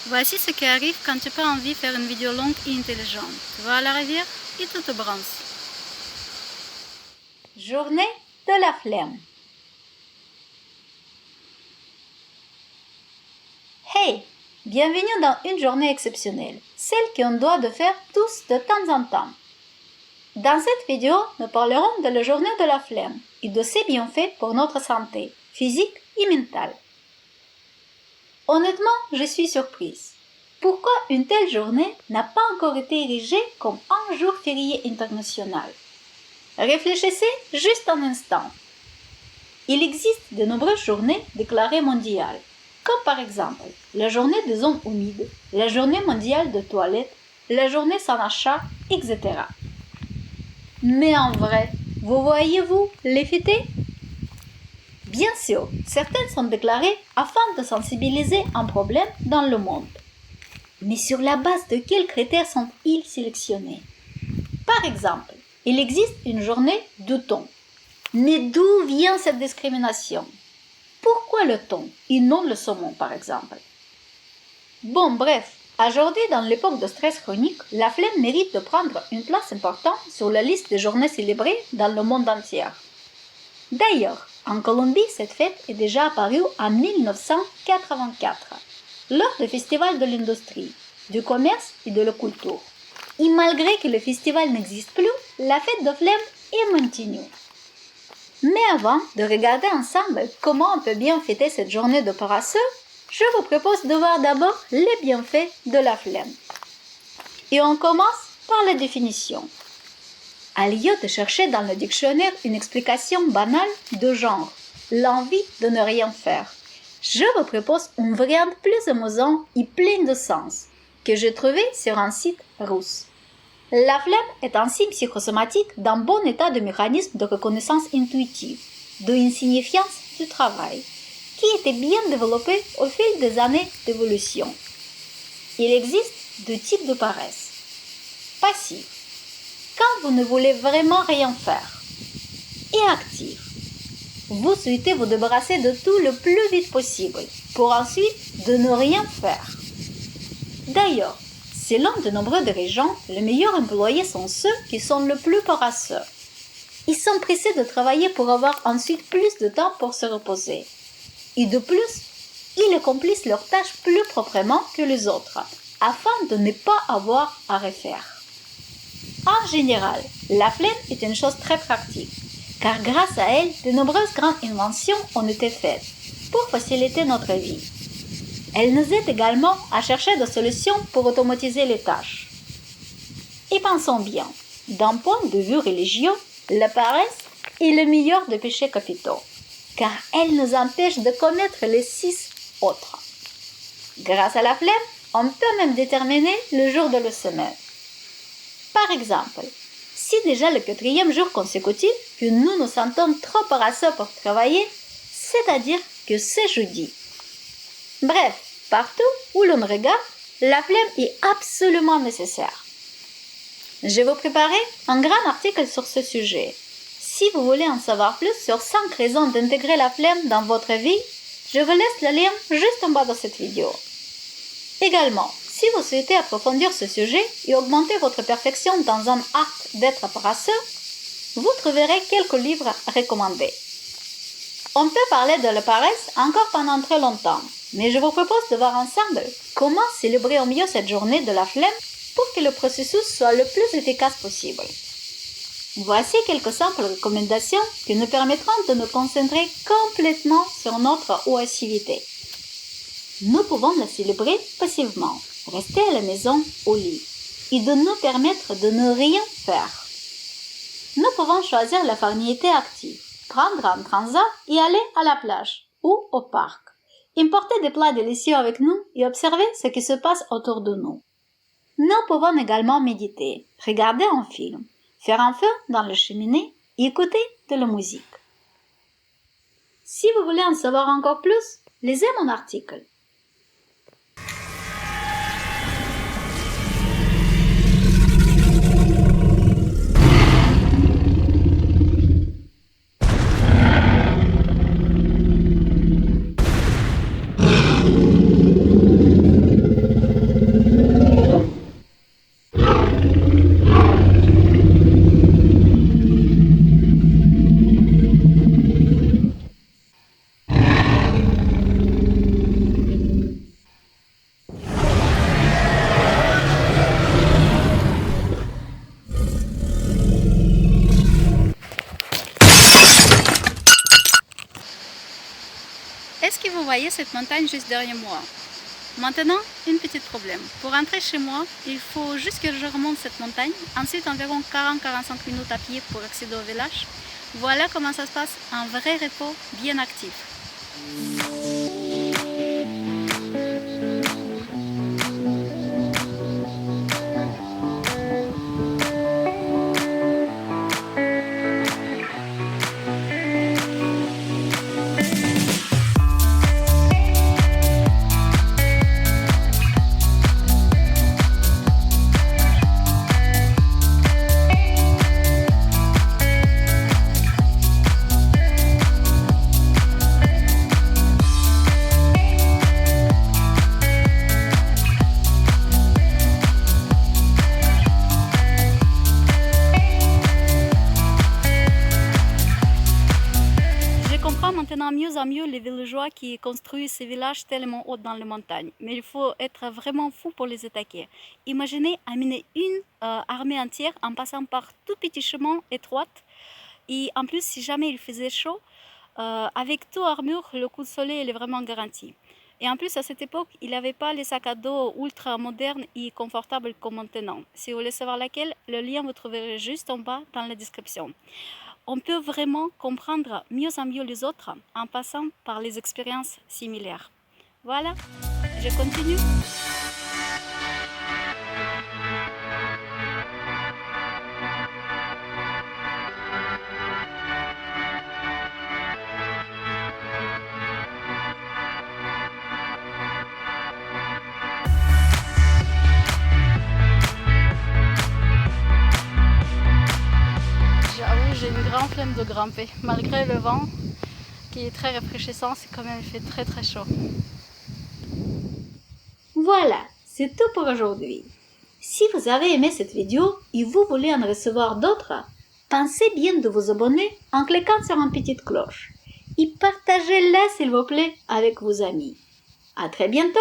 Voici ce qui arrive quand tu n'as pas envie de faire une vidéo longue et intelligente. Tu vas à la rivière et tu te bronzes. Journée de la flemme. Hey, bienvenue dans une journée exceptionnelle, celle qu'on doit de faire tous de temps en temps. Dans cette vidéo, nous parlerons de la journée de la flemme et de ses bienfaits pour notre santé, physique et mentale. Honnêtement, je suis surprise. Pourquoi une telle journée n'a pas encore été érigée comme un jour férié international? Réfléchissez juste un instant. Il existe de nombreuses journées déclarées mondiales, comme par exemple la journée des zones humides, la journée mondiale de toilette, la journée sans achat, etc. Mais en vrai, vous voyez-vous les fêter? Bien sûr, certaines sont déclarées afin de sensibiliser un problème dans le monde. Mais sur la base de quels critères sont-ils sélectionnés? Par exemple, il existe une journée du thon. Mais d'où vient cette discrimination? Pourquoi le thon et non le saumon, par exemple? Bon, bref, aujourd'hui, dans l'époque de stress chronique, la flemme mérite de prendre une place importante sur la liste des journées célébrées dans le monde entier. D'ailleurs, en Colombie, cette fête est déjà apparue en 1984, lors du Festival de l'industrie, du commerce et de la culture. Et malgré que le festival n'existe plus, la fête de flemme est maintenue. Mais avant de regarder ensemble comment on peut bien fêter cette journée de paresseux, je vous propose de voir d'abord les bienfaits de la flemme. Et on commence par la définition. Au lieu de chercher dans le dictionnaire une explication banale de genre « l'envie de ne rien faire », je vous propose une variante plus amusante et pleine de sens que j'ai trouvée sur un site russe. La flemme est un signe psychosomatique d'un bon état de mécanisme de reconnaissance intuitive, de insignifiance du travail, qui était bien développé au fil des années d'évolution. Il existe deux types de paresse. Passive, quand vous ne voulez vraiment rien faire, et active. Vous souhaitez vous débarrasser de tout le plus vite possible, pour ensuite de ne rien faire. D'ailleurs, selon de nombreux dirigeants, les meilleurs employés sont ceux qui sont le plus paresseux. Ils sont pressés de travailler pour avoir ensuite plus de temps pour se reposer. Et de plus, ils accomplissent leurs tâches plus proprement que les autres, afin de ne pas avoir à refaire. En général, la flemme est une chose très pratique, car grâce à elle, de nombreuses grandes inventions ont été faites pour faciliter notre vie. Elle nous aide également à chercher des solutions pour automatiser les tâches. Et pensons bien, d'un point de vue religieux, la paresse est le meilleur des péchés capitaux, car elle nous empêche de commettre les 6 autres. Grâce à la flemme, on peut même déterminer le jour de la semaine. Par exemple, si déjà le 4e jour consécutif que nous nous sentons trop paresseux pour travailler, c'est-à-dire que c'est jeudi. Bref, partout où l'on regarde, la flemme est absolument nécessaire. Je vais vous préparer un grand article sur ce sujet. Si vous voulez en savoir plus sur 5 raisons d'intégrer la flemme dans votre vie, je vous laisse le lien juste en bas de cette vidéo. Également, si vous souhaitez approfondir ce sujet et augmenter votre perfection dans un art d'être paresseux, vous trouverez quelques livres recommandés. On peut parler de la paresse encore pendant très longtemps, mais je vous propose de voir ensemble comment célébrer au mieux cette journée de la flemme pour que le processus soit le plus efficace possible. Voici quelques simples recommandations qui nous permettront de nous concentrer complètement sur notre activité. Nous pouvons la célébrer passivement, rester à la maison au lit, et de nous permettre de ne rien faire. Nous pouvons choisir la variété active, prendre un transat et aller à la plage ou au parc. Importer des plats délicieux avec nous et observer ce qui se passe autour de nous. Nous pouvons également méditer, regarder un film, faire un feu dans la cheminée et écouter de la musique. Si vous voulez en savoir encore plus, lisez mon article. voyez cette montagne juste derrière moi. Maintenant, un petit problème. Pour rentrer chez moi, il faut juste que je remonte cette montagne, ensuite environ 40-45 minutes à pied pour accéder au village. Voilà comment ça se passe, un vrai repos bien actif. Maintenant mieux en mieux les villageois qui construisent ces villages tellement hauts dans les montagnes. Mais il faut être vraiment fou pour les attaquer. Imaginez amener une armée entière en passant par tout petit chemin étroit. Et en plus, si jamais il faisait chaud, avec toute armure, le coup de soleil est vraiment garanti. Et en plus, à cette époque, il n'y avait pas les sacs à dos ultra modernes et confortables comme maintenant. Si vous voulez savoir laquelle, le lien vous trouverez juste en bas dans la description. On peut vraiment comprendre mieux en mieux les autres en passant par les expériences similaires. Voilà, je continue. J'ai une grande flemme de grimper. Malgré le vent qui est très rafraîchissant, c'est quand même il fait très très chaud. Voilà, c'est tout pour aujourd'hui. Si vous avez aimé cette vidéo et vous voulez en recevoir d'autres, pensez bien de vous abonner en cliquant sur une petite cloche et partagez-la s'il vous plaît avec vos amis. À très bientôt!